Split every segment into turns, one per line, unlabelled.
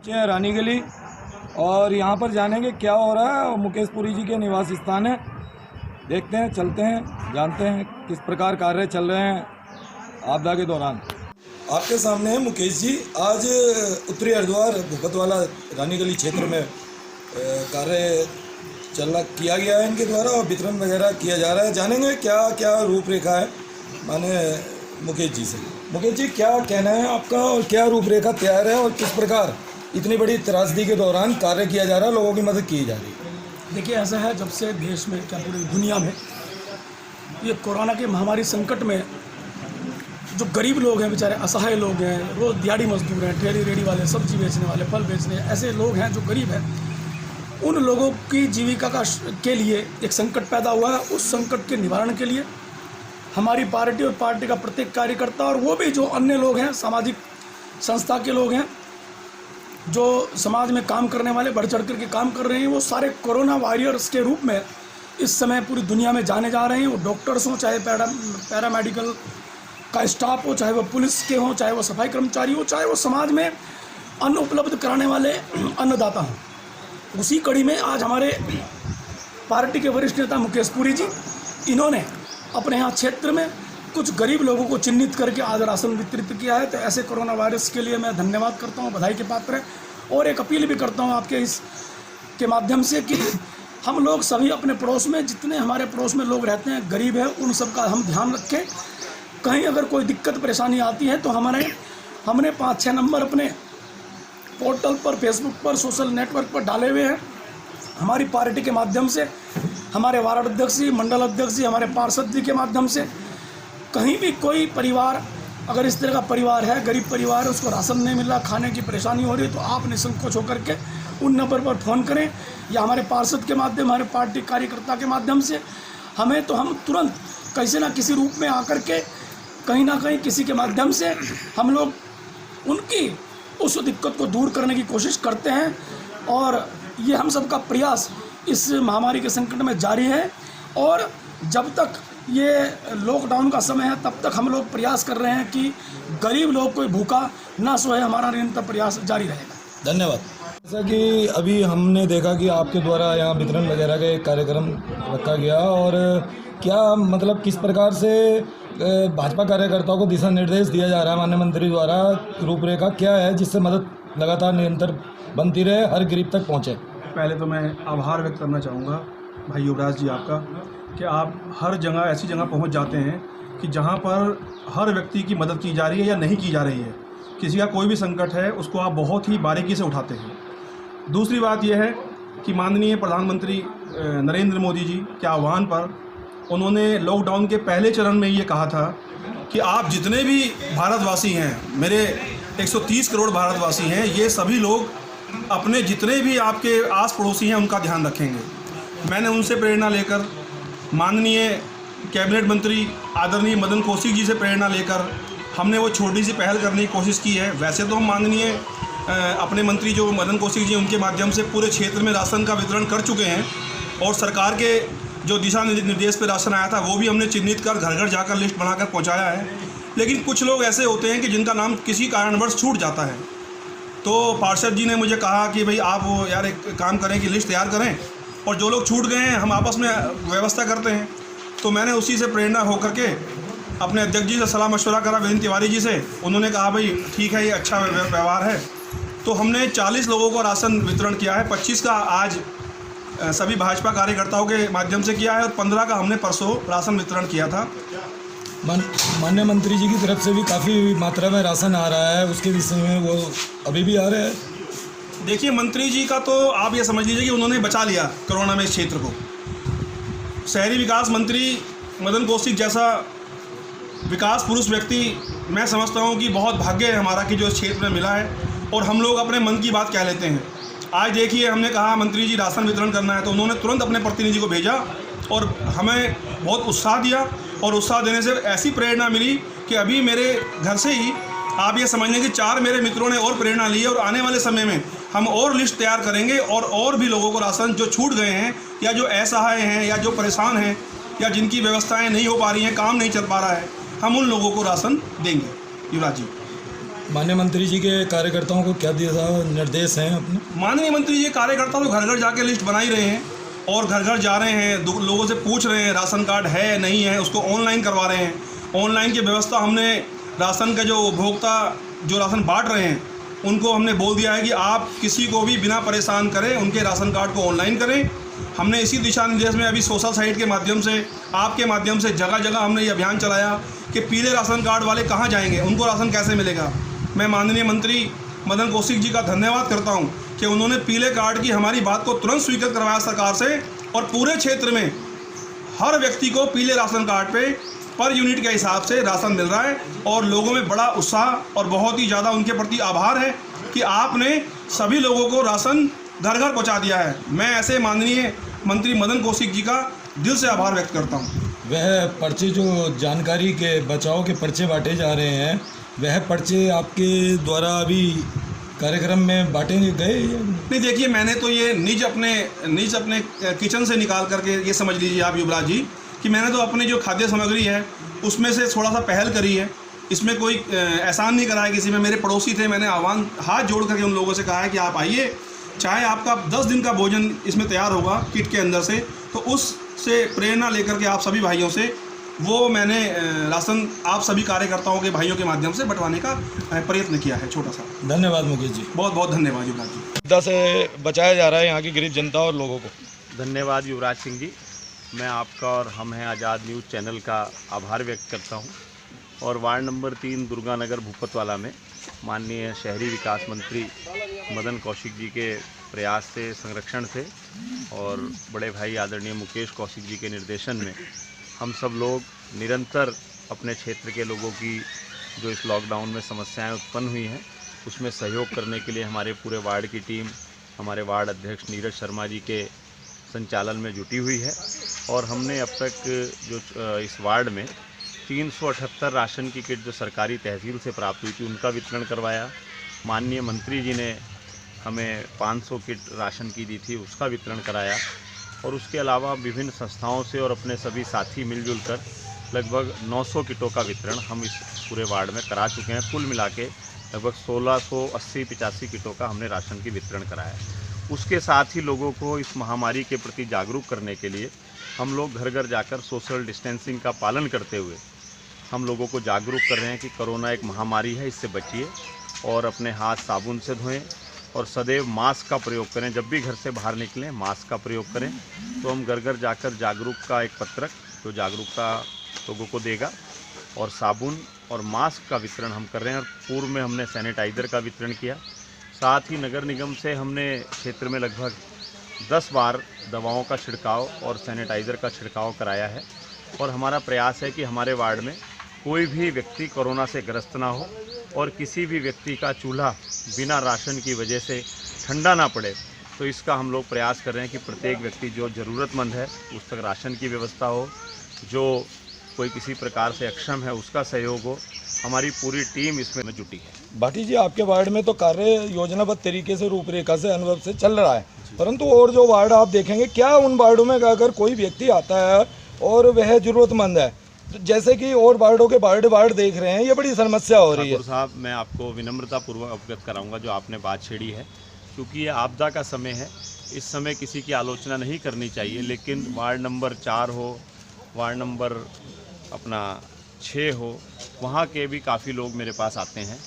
हैं रानी गली और यहाँ पर जानेंगे क्या हो रहा है। मुकेश पुरी जी के निवास स्थान है, देखते हैं, चलते हैं, जानते हैं किस प्रकार कार्य चल रहे हैं आपदा के दौरान। आपके सामने है मुकेश जी। आज उत्तरी हरिद्वार भूपतवाला रानी गली क्षेत्र में कार्य किया गया है इनके द्वारा और वितरण वगैरह किया जा रहा है। जानेंगे क्या क्या रूपरेखा है माने मुकेश जी से। मुकेश जी, क्या कहना है आपका और क्या रूपरेखा तैयार है और किस प्रकार इतनी बड़ी त्रासदी के दौरान कार्य किया जा रहा है, लोगों की मदद की जा रही है?
देखिए, ऐसा है, जब से देश में क्या पूरी दुनिया में ये कोरोना की महामारी संकट में जो गरीब लोग हैं, बेचारे असहाय लोग हैं, रोज़ दिहाड़ी मजदूर हैं, ठेली रेडी वाले, सब्जी बेचने वाले, फल बेचने, ऐसे लोग हैं जो गरीब हैं, उन लोगों की जीविका के लिए एक संकट पैदा हुआ है। उस संकट के निवारण के लिए हमारी पार्टी और पार्टी का प्रत्येक कार्यकर्ता और वो भी जो अन्य लोग हैं, सामाजिक संस्था के लोग हैं, जो समाज में काम करने वाले, बढ़ चढ़ कर के काम कर रहे हैं, वो सारे कोरोना वॉरियर्स के रूप में इस समय पूरी दुनिया में जाने जा रहे हैं। वो डॉक्टर्स हों, चाहे पैरामेडिकल का स्टाफ हो, चाहे वो पुलिस के हों, चाहे वो सफाई कर्मचारी हो, चाहे वो समाज में अन्न उपलब्ध कराने वाले अन्नदाता हों। उसी कड़ी में आज हमारे पार्टी के वरिष्ठ नेता मुकेश पुरी जी, इन्होंने अपने यहाँ क्षेत्र में कुछ गरीब लोगों को चिन्हित करके आज राशन वितरित किया है। तो ऐसे कोरोना वायरस के लिए मैं धन्यवाद करता हूँ, बधाई के पात्र है। और एक अपील भी करता हूँ आपके इस के माध्यम से कि हम लोग सभी अपने पड़ोस में, जितने हमारे पड़ोस में लोग रहते हैं, गरीब हैं, उन सब का हम ध्यान रखें। कहीं अगर कोई दिक्कत परेशानी आती है तो हमने 5-6 नंबर अपने पोर्टल पर, फेसबुक पर, सोशल नेटवर्क पर डाले हुए हैं। हमारी पार्टी के माध्यम से, हमारे वार्ड अध्यक्ष जी, मंडल अध्यक्ष जी, हमारे पार्षद जी के माध्यम से कहीं भी कोई परिवार, अगर इस तरह का परिवार है, गरीब परिवार है, उसको राशन नहीं मिल रहा, खाने की परेशानी हो रही है, तो आप निसंकोच होकर के उन नंबर पर फ़ोन करें या हमारे पार्षद के माध्यम, हमारे पार्टी कार्यकर्ता के माध्यम से हम तुरंत कैसे ना किसी रूप में आकर के, कहीं ना कहीं किसी के माध्यम से हम लोग उनकी उस दिक्कत को दूर करने की कोशिश करते हैं। और ये हम सबका प्रयास इस महामारी के संकट में जारी है और जब तक ये लॉकडाउन का समय है तब तक हम लोग प्रयास कर रहे हैं कि गरीब लोग कोई भूखा ना सोए। हमारा निरंतर प्रयास जारी रहेगा।
धन्यवाद। जैसा कि अभी हमने देखा कि आपके द्वारा यहाँ वितरण वगैरह का एक कार्यक्रम रखा गया और क्या मतलब किस प्रकार से भाजपा कार्यकर्ताओं को दिशा निर्देश दिया जा रहा है माननीय मंत्री द्वारा, रूपरेखा क्या है जिससे मदद लगातार निरंतर बनती रहे, हर गरीब तक पहुँचे?
पहले तो मैं आभार व्यक्त करना चाहूँगा भाई युवराज जी आपका, कि आप हर जगह ऐसी जगह पहुंच जाते हैं कि जहां पर हर व्यक्ति की मदद की जा रही है या नहीं की जा रही है। किसी का कोई भी संकट है उसको आप बहुत ही बारीकी से उठाते हैं। दूसरी बात यह है कि माननीय प्रधानमंत्री नरेंद्र मोदी जी के आह्वान पर उन्होंने लॉकडाउन के पहले चरण में ये कहा था कि आप जितने भी भारतवासी हैं, मेरे 130 करोड़ भारतवासी हैं, ये सभी लोग अपने जितने भी आपके आस पड़ोसी हैं उनका ध्यान रखेंगे। मैंने उनसे प्रेरणा लेकर, माननीय कैबिनेट मंत्री आदरणीय मदन कौशिक जी से प्रेरणा लेकर हमने वो छोटी सी पहल करने की कोशिश की है। वैसे तो हम माननीय अपने मंत्री जो मदन कौशिक जी, उनके माध्यम से पूरे क्षेत्र में राशन का वितरण कर चुके हैं और सरकार के जो दिशा निर्देश पे राशन आया था वो भी हमने चिन्हित कर घर घर जाकर लिस्ट बनाकर पहुंचाया है। लेकिन कुछ लोग ऐसे होते हैं कि जिनका नाम किसी कारणवश छूट जाता है। तो पार्षद जी ने मुझे कहा कि भाई आप यार एक काम करें कि लिस्ट तैयार करें और जो लोग छूट गए हैं हम आपस में व्यवस्था करते हैं। तो मैंने उसी से प्रेरणा होकर के अपने अध्यक्ष जी से सलाह मशवरा करा, वीरेंद्र तिवारी जी से। उन्होंने कहा भाई ठीक है, ये अच्छा व्यवहार है। तो हमने 40 लोगों को राशन वितरण किया है। 25 का आज सभी भाजपा कार्यकर्ताओं के माध्यम से किया है और 15 का हमने परसों राशन वितरण किया था।
माननीय मंत्री जी की तरफ से भी काफ़ी मात्रा में राशन आ रहा है, उसके विषय में वो अभी भी आ रहे हैं?
देखिए, मंत्री जी का तो आप ये समझ लीजिए कि उन्होंने बचा लिया कोरोना में इस क्षेत्र को। शहरी विकास मंत्री मदन कौशिक जैसा विकास पुरुष व्यक्ति मैं समझता हूँ कि बहुत भाग्य है हमारा कि जो इस क्षेत्र में मिला है और हम लोग अपने मन की बात कह लेते हैं। आज देखिए, हमने कहा मंत्री जी राशन वितरण करना है तो उन्होंने तुरंत अपने प्रतिनिधि को भेजा और हमें बहुत उत्साह दिया और उत्साह देने से ऐसी प्रेरणा मिली कि अभी मेरे घर से ही आप ये समझ लें कि 4 मेरे मित्रों ने और प्रेरणा ली है और आने वाले समय में हम और लिस्ट तैयार करेंगे और भी लोगों को राशन जो छूट गए हैं या जो असहाय हैं या जो परेशान हैं या जिनकी व्यवस्थाएं नहीं हो पा रही हैं, काम नहीं चल पा रहा है, हम उन लोगों को राशन देंगे। युवराज जी।
माननीय मंत्री जी के कार्यकर्ताओं को क्या दिया निर्देश हैं अपने?
माननीय मंत्री जी कार्यकर्ता तो घर घर जाके लिस्ट बना ही रहे हैं और घर घर जा रहे हैं, लोगों से पूछ रहे हैं राशन कार्ड है नहीं है, उसको ऑनलाइन करवा रहे हैं। ऑनलाइन की व्यवस्था हमने राशन के जो उपभोक्ता जो राशन बांट रहे हैं उनको हमने बोल दिया है कि आप किसी को भी बिना परेशान करें उनके राशन कार्ड को ऑनलाइन करें। हमने इसी दिशा निर्देश में अभी सोशल साइट के माध्यम से, आपके माध्यम से जगह जगह हमने ये अभियान चलाया कि पीले राशन कार्ड वाले कहाँ जाएंगे, उनको राशन कैसे मिलेगा। मैं माननीय मंत्री मदन कौशिक जी का धन्यवाद करता हूं कि उन्होंने पीले कार्ड की हमारी बात को तुरंत स्वीकृत करवाया सरकार से और पूरे क्षेत्र में हर व्यक्ति को पीले राशन कार्ड पे पर यूनिट के हिसाब से राशन मिल रहा है और लोगों में बड़ा उत्साह और बहुत ही ज़्यादा उनके प्रति आभार है कि आपने सभी लोगों को राशन घर घर पहुँचा दिया है। मैं ऐसे माननीय मंत्री मदन कौशिक जी का दिल से आभार व्यक्त करता हूँ।
वह पर्चे जो जानकारी के बचाव के पर्चे बांटे जा रहे हैं, वह पर्चे आपके द्वारा अभी कार्यक्रम में बांटे गए?
नहीं, देखिए मैंने तो ये निज अपने किचन से निकाल करके ये समझ लीजिए आप युवराज जी कि मैंने तो अपनी जो खाद्य सामग्री है उसमें से थोड़ा सा पहल करी है। इसमें कोई एहसान नहीं करा है किसी में। मेरे पड़ोसी थे, मैंने हाथ जोड़ करके उन लोगों से कहा है कि आप आइए, चाहे आपका 10 दिन का भोजन इसमें तैयार होगा किट के अंदर से, तो उससे प्रेरणा लेकर के आप सभी भाइयों से वो मैंने राशन आप सभी कार्यकर्ताओं के भाइयों के माध्यम से बंटवाने का प्रयत्न किया है छोटा सा।
धन्यवाद मुकेश जी,
बहुत बहुत धन्यवाद युवराज जी।
आपदा से बचाया जा रहा है यहाँ की गरीब जनता और लोगों को।
धन्यवाद युवराज सिंह जी। मैं आपका और हम हैं आज़ाद न्यूज़ चैनल का आभार व्यक्त करता हूँ। और वार्ड नंबर 3 दुर्गानगर भूपतवाला में माननीय शहरी विकास मंत्री मदन कौशिक जी के प्रयास से, संरक्षण से और बड़े भाई आदरणीय मुकेश कौशिक जी के निर्देशन में हम सब लोग निरंतर अपने क्षेत्र के लोगों की जो इस लॉकडाउन में समस्याएं उत्पन्न हुई हैं उसमें सहयोग करने के लिए हमारे पूरे वार्ड की टीम हमारे वार्ड अध्यक्ष नीरज शर्मा जी के संचालन में जुटी हुई है। और हमने अब तक जो इस वार्ड में 378 राशन की किट जो सरकारी तहसील से प्राप्त हुई थी उनका वितरण करवाया। माननीय मंत्री जी ने हमें 500 किट राशन की दी थी, उसका वितरण कराया। और उसके अलावा विभिन्न संस्थाओं से और अपने सभी साथी मिलजुल कर लगभग 900 किटों का वितरण हम इस पूरे वार्ड में करा चुके हैं। कुल मिला के लगभग 1680-85 किटों का हमने राशन की वितरण कराया। उसके साथ ही लोगों को इस महामारी के प्रति जागरूक करने के लिए हम लोग घर घर जाकर सोशल डिस्टेंसिंग का पालन करते हुए हम लोगों को जागरूक कर रहे हैं कि कोरोना एक महामारी है, इससे बचिए और अपने हाथ साबुन से धोएं और सदैव मास्क का प्रयोग करें। जब भी घर से बाहर निकलें मास्क का प्रयोग करें। तो हम घर घर जाकर जागरूक का एक पत्रक जो जागरूकता लोगों को देगा और साबुन और मास्क का वितरण हम कर रहे हैं। और पूर्व में हमने सैनिटाइज़र का वितरण किया। साथ ही नगर निगम से हमने क्षेत्र में लगभग 10 बार दवाओं का छिड़काव और सैनिटाइज़र का छिड़काव कराया है। और हमारा प्रयास है कि हमारे वार्ड में कोई भी व्यक्ति कोरोना से ग्रस्त ना हो और किसी भी व्यक्ति का चूल्हा बिना राशन की वजह से ठंडा ना पड़े। तो इसका हम लोग प्रयास कर रहे हैं कि प्रत्येक व्यक्ति जो ज़रूरतमंद है उस तक राशन की व्यवस्था हो, जो कोई किसी प्रकार से अक्षम है उसका सहयोग हो। हमारी पूरी टीम इसमें जुटी है।
भाटी जी, आपके वार्ड में तो कार्य योजनाबद्ध तरीके से, रूपरेखा से, अनुभव से चल रहा है, परंतु और जो वार्ड आप देखेंगे, क्या उन वार्डों में अगर कोई व्यक्ति आता है और वह जरूरतमंद है, तो जैसे कि और वार्डों के वार्ड देख रहे हैं, ये बड़ी समस्या हो रही है।
साहब, मैं आपको विनम्रतापूर्वक अवगत कराऊंगा जो आपने बात छेड़ी है, क्योंकि ये आपदा का समय है। इस समय किसी की आलोचना नहीं करनी चाहिए, लेकिन वार्ड नंबर 4 हो, वार्ड नंबर 6 हो, वहाँ के भी काफ़ी लोग मेरे पास आते हैं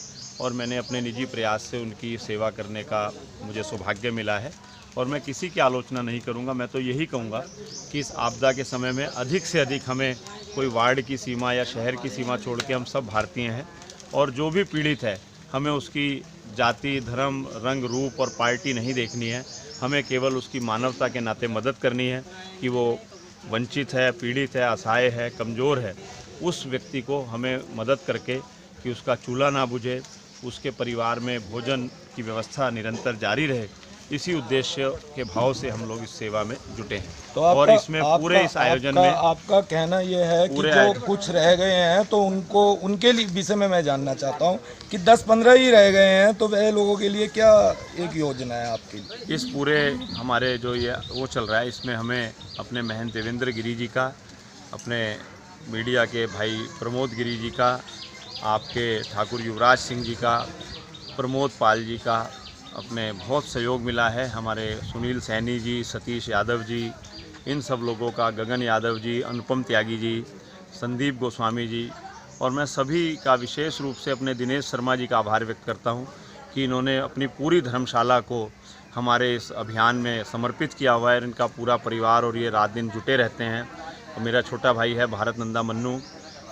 और मैंने अपने निजी प्रयास से उनकी सेवा करने का मुझे सौभाग्य मिला है। और मैं किसी की आलोचना नहीं करूंगा। मैं तो यही कहूंगा कि इस आपदा के समय में अधिक से अधिक हमें कोई वार्ड की सीमा या शहर की सीमा छोड़ के हम सब भारतीय हैं और जो भी पीड़ित है हमें उसकी जाति, धर्म, रंग, रूप और पार्टी नहीं देखनी है। हमें केवल उसकी मानवता के नाते मदद करनी है कि वो वंचित है, पीड़ित है, असहाय है, कमज़ोर है। उस व्यक्ति को हमें मदद करके कि उसका चूल्हा ना बुझे, उसके परिवार में भोजन की व्यवस्था निरंतर जारी रहे, इसी उद्देश्य के भाव से हम लोग इस सेवा में जुटे हैं।
तो
और इसमें पूरे इस आयोजन में
आपका कहना यह है कि जो कुछ रह गए हैं तो उनके विषय में मैं जानना चाहता हूं कि 10-15 ही रह गए हैं, तो वह लोगों के लिए क्या एक योजना है आपके लिए?
इस पूरे हमारे जो ये वो चल रहा है, इसमें हमें अपने महंत देवेंद्र गिरी जी का, अपने मीडिया के भाई प्रमोद गिरी जी का, आपके ठाकुर युवराज सिंह जी का, प्रमोद पाल जी का अपने बहुत सहयोग मिला है। हमारे सुनील सैनी जी, सतीश यादव जी, इन सब लोगों का, गगन यादव जी, अनुपम त्यागी जी, संदीप गोस्वामी जी, और मैं सभी का विशेष रूप से अपने दिनेश शर्मा जी का आभार व्यक्त करता हूं कि इन्होंने अपनी पूरी धर्मशाला को हमारे इस अभियान में समर्पित किया हुआ है। इनका पूरा परिवार और ये रात दिन जुटे रहते हैं। और मेरा छोटा भाई है भारत नंदा मन्नू,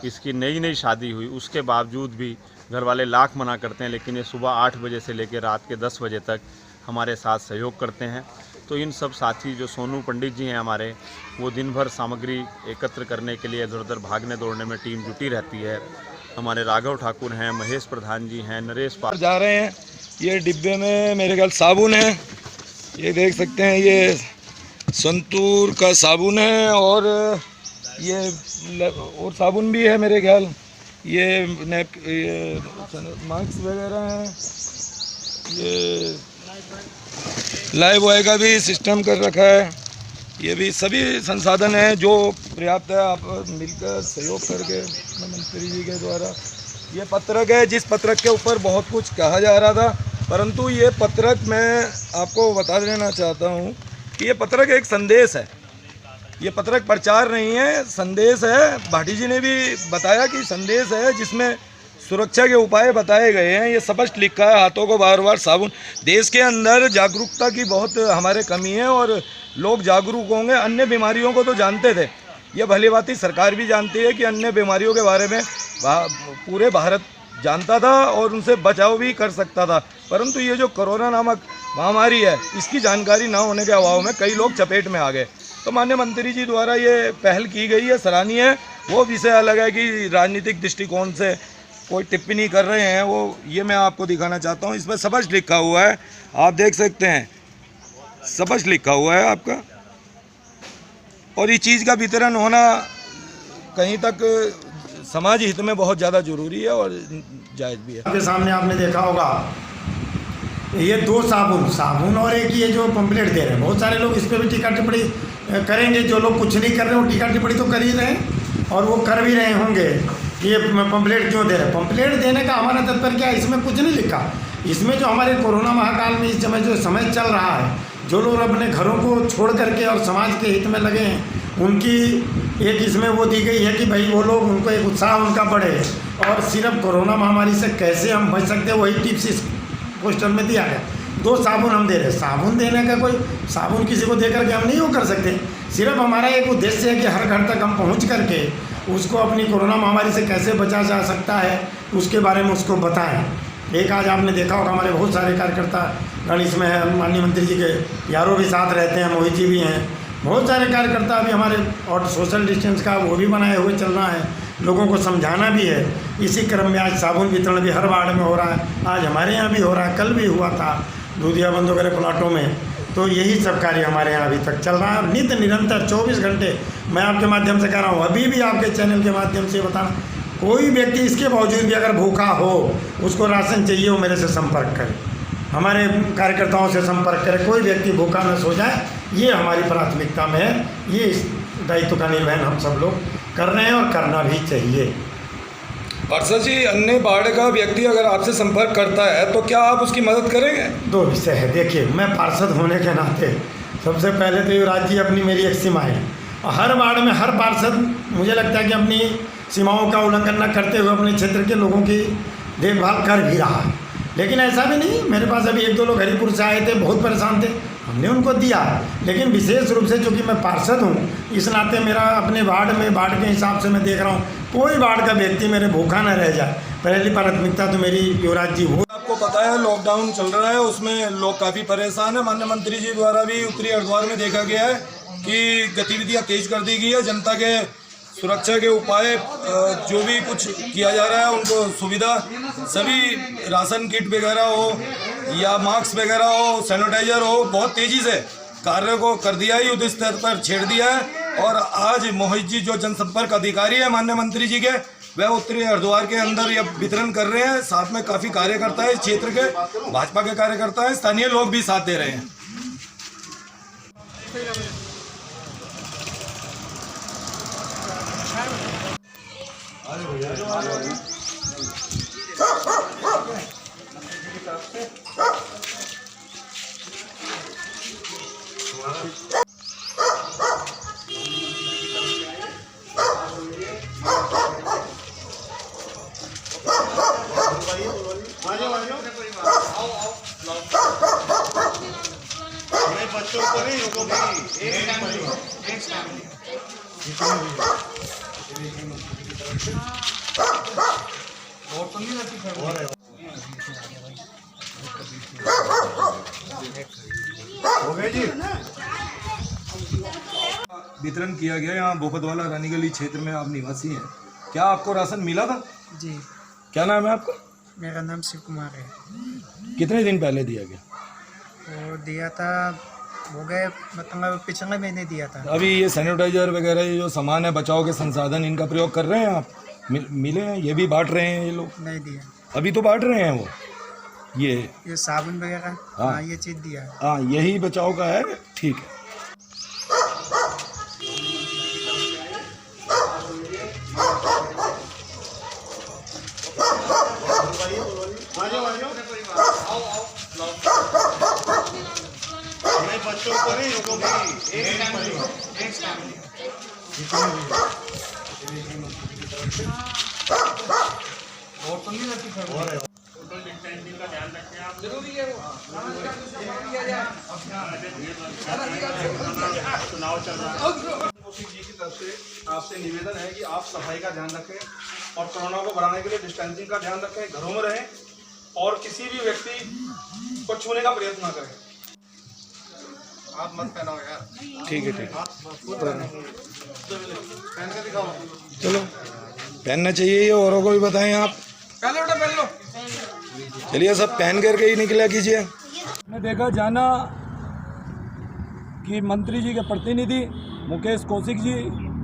इसकी नई शादी हुई, उसके बावजूद भी घर वाले लाख मना करते हैं, लेकिन ये सुबह 8 बजे से लेकर रात के 10 बजे तक हमारे साथ सहयोग करते हैं। तो इन सब साथी जो सोनू पंडित जी हैं हमारे, वो दिन भर सामग्री एकत्र करने के लिए इधर उधर भागने दौड़ने में टीम जुटी रहती है। हमारे राघव ठाकुर हैं, महेश प्रधान जी हैं, नरेश पाल
जा रहे हैं। ये डिब्बे में मेरे ख्याल साबुन है, ये देख सकते हैं, ये संतूर का साबुन है, और ये और साबुन भी है मेरे ख्याल, ये मास्क वगैरह हैं, ये लाइव बॉय का भी सिस्टम कर रखा है। ये भी सभी संसाधन हैं जो पर्याप्त है, आप मिलकर सहयोग करके मंत्री जी के द्वारा। ये पत्रक है, जिस पत्रक के ऊपर बहुत कुछ कहा जा रहा था, परंतु ये पत्रक मैं आपको बता देना चाहता हूँ कि ये पत्रक एक संदेश है। ये पत्रक प्रचार नहीं है, संदेश है। भाटी जी ने भी बताया कि संदेश है, जिसमें सुरक्षा के उपाय बताए गए हैं। ये स्पष्ट लिखा है, हाथों को बार बार साबुन। देश के अंदर जागरूकता की बहुत हमारे कमी है और लोग जागरूक होंगे। अन्य बीमारियों को तो जानते थे, ये भली भांति सरकार भी जानती है कि अन्य बीमारियों के बारे में पूरे भारत जानता था और उनसे बचाव भी कर सकता था, परंतु ये जो कोरोना नामक महामारी है, इसकी जानकारी ना होने के अभाव में कई लोग चपेट में आ गए। तो माननीय मंत्री जी द्वारा ये पहल की गई है, सराहनीय है। वो विषय अलग है कि राजनीतिक दृष्टिकोण से कोई टिप्पणी कर रहे हैं, वो ये मैं आपको दिखाना चाहता हूँ। इसमें स्पष्ट लिखा हुआ है, आप देख सकते हैं, स्पष्ट लिखा हुआ है आपका। और इस चीज़ का वितरण होना कहीं तक समाज हित में बहुत ज़्यादा जरूरी है और जायज़ भी है।
आपके सामने आपने देखा होगा ये 2 साबुन और एक ये जो पंपलेट दे रहे हैं। बहुत सारे लोग इस पर भी टीका टिप्पणी करेंगे। जो लोग कुछ नहीं कर रहे वो टीका टिप्पणी तो कर ही रहे हैं और वो कर भी रहे होंगे। ये पंपलेट क्यों दे रहे हैं? पंपलेट देने का हमारा तात्पर्य क्या है? इसमें कुछ नहीं लिखा। इसमें जो हमारे कोरोना महाकाल में इस समय जो समय चल रहा है, जो लोग अपने घरों को छोड़ करके और समाज के हित में लगे हैं, उनकी एक इसमें वो दी गई है कि भाई वो लोग, उनको एक उत्साह उनका बढ़े और सिर्फ कोरोना महामारी से कैसे हम बच सकते हैं, वही टिप्स इस पोस्टर में दिया गया। 2 साबुन हम दे रहे हैं। साबुन देने का कोई साबुन किसी को दे करके हम नहीं वो कर सकते। सिर्फ हमारा एक उद्देश्य है कि हर घर तक हम पहुँच करके उसको अपनी कोरोना महामारी से कैसे बचा जा सकता है, उसके बारे में उसको बताएं। एक आज आपने देखा होगा हमारे बहुत सारे कार्यकर्ता गण इसमें है, माननीय मंत्री जी के यारों भी साथ रहते हैं, मोहित जी भी हैं, बहुत सारे कार्यकर्ता अभी हमारे, और सोशल डिस्टेंस का वो भी बनाए हुए चल रहा है, लोगों को समझाना भी है। इसी क्रम में आज साबुन वितरण भी हर वार्ड में हो रहा है, आज हमारे यहाँ भी हो रहा है, कल भी हुआ था दूधिया बंद वगैरह प्लाटों में। तो यही सब कार्य हमारे यहाँ अभी तक चल रहा है, नित्य निरंतर 24 घंटे। मैं आपके माध्यम से कह रहा हूँ, अभी भी आपके चैनल के माध्यम से बताना, कोई व्यक्ति इसके बावजूद भी अगर भूखा हो, उसको राशन चाहिए, वो मेरे से संपर्क करे, हमारे कार्यकर्ताओं से संपर्क करे। कोई व्यक्ति भूखा न सो जाए, ये हमारी प्राथमिकता में है। ये इस दायित्व का निर्वहन हम सब लोग कर रहे हैं और करना भी चाहिए।
पार्षद जी, अन्य वार्ड का व्यक्ति अगर आपसे संपर्क करता है तो क्या आप उसकी मदद करेंगे?
2 विषय है। देखिए, मैं पार्षद होने के नाते सबसे पहले तो युवराज जी अपनी मेरी एक सीमा है, और हर वार्ड में हर पार्षद मुझे लगता है कि अपनी सीमाओं का उल्लंघन न करते हुए अपने क्षेत्र के लोगों की देखभाल कर भी रहा है। लेकिन ऐसा भी नहीं, मेरे पास अभी 1-2 लोग हरिपुर से आए थे, बहुत परेशान थे, हमने उनको दिया। लेकिन विशेष रूप से चूँकि मैं पार्षद हूँ, इस नाते मेरा अपने वार्ड में, वार्ड के हिसाब से मैं देख रहा हूँ कोई वार्ड का व्यक्ति मेरे भूखा न रह जाए। पहली प्राथमिकता तो मेरी युवराज जी हो।
आपको पता है लॉकडाउन चल रहा है, उसमें लोग काफ़ी परेशान है। माननीय मंत्री जी द्वारा भी उत्तरी हरिद्वार में देखा गया है कि गतिविधियाँ तेज कर दी गई है। जनता के सुरक्षा के उपाय जो भी कुछ किया जा रहा है, उनको सुविधा, सभी राशन किट वगैरह हो या मास्क वगैरह हो, सैनिटाइजर हो, बहुत तेज़ी से कार्य को कर दिया है, युद्ध स्तर पर छेड़ दिया है। और आज मोहित जी जो जनसंपर्क अधिकारी है माननीय मंत्री जी के, वह उत्तरी हरिद्वार के अंदर यह वितरण कर रहे हैं। साथ में काफ़ी कार्यकर्ता है, इस क्षेत्र के भाजपा के कार्यकर्ता हैं, स्थानीय लोग भी साथ दे रहे हैं।
बच्चों को नहीं रुको भाई, एक हो गए जी।
वितरण किया गया यहाँ भूपतवाला रानी गली क्षेत्र में, आप निवासी हैं, क्या आपको राशन मिला था?
जी,
क्या नाम है आपका?
मेरा नाम शिव कुमार है।
कितने दिन पहले दिया गया?
वो दिया था, हो गए मतलब पिछले महीने दिया था।
अभी ये सैनिटाइजर वगैरह ये जो सामान है, बचाव के संसाधन, इनका प्रयोग कर रहे हैं आप? मिले हैं? ये भी बांट रहे हैं ये लोग?
नहीं दिया।
अभी तो बांट रहे हैं वो,
ये साबुन वगैरह,
हाँ।
हाँ ये चीज़ दिया।
हाँ, यही बचाव का है, ठीक है।
बच्चों को नहीं रुको भाई, एक
कौशिक जी की तरफ से आपसे निवेदन है कि आप सफाई का ध्यान रखें और कोरोना को बढ़ाने के लिए डिस्टेंसिंग का ध्यान रखें, घरों में रहें और किसी भी व्यक्ति को छूने का प्रयत्न ना करें। आप मत पहनाओ यार।
ठीक है, ठीक है,
पहन के दिखाओ।
चलो पहनना चाहिए, ये औरों को भी बताएं आप।
पहन लो।
चलिए सब पहन करके ही निकला कीजिए। मैं देखा जाना कि मंत्री जी के प्रतिनिधि मुकेश कौशिक जी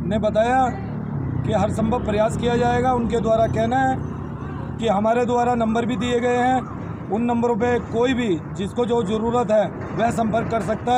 ने बताया कि हर संभव प्रयास किया जाएगा। उनके द्वारा कहना है कि हमारे द्वारा नंबर भी दिए गए हैं, उन नंबरों पे कोई भी जिसको जो ज़रूरत है वह संपर्क कर सकता है।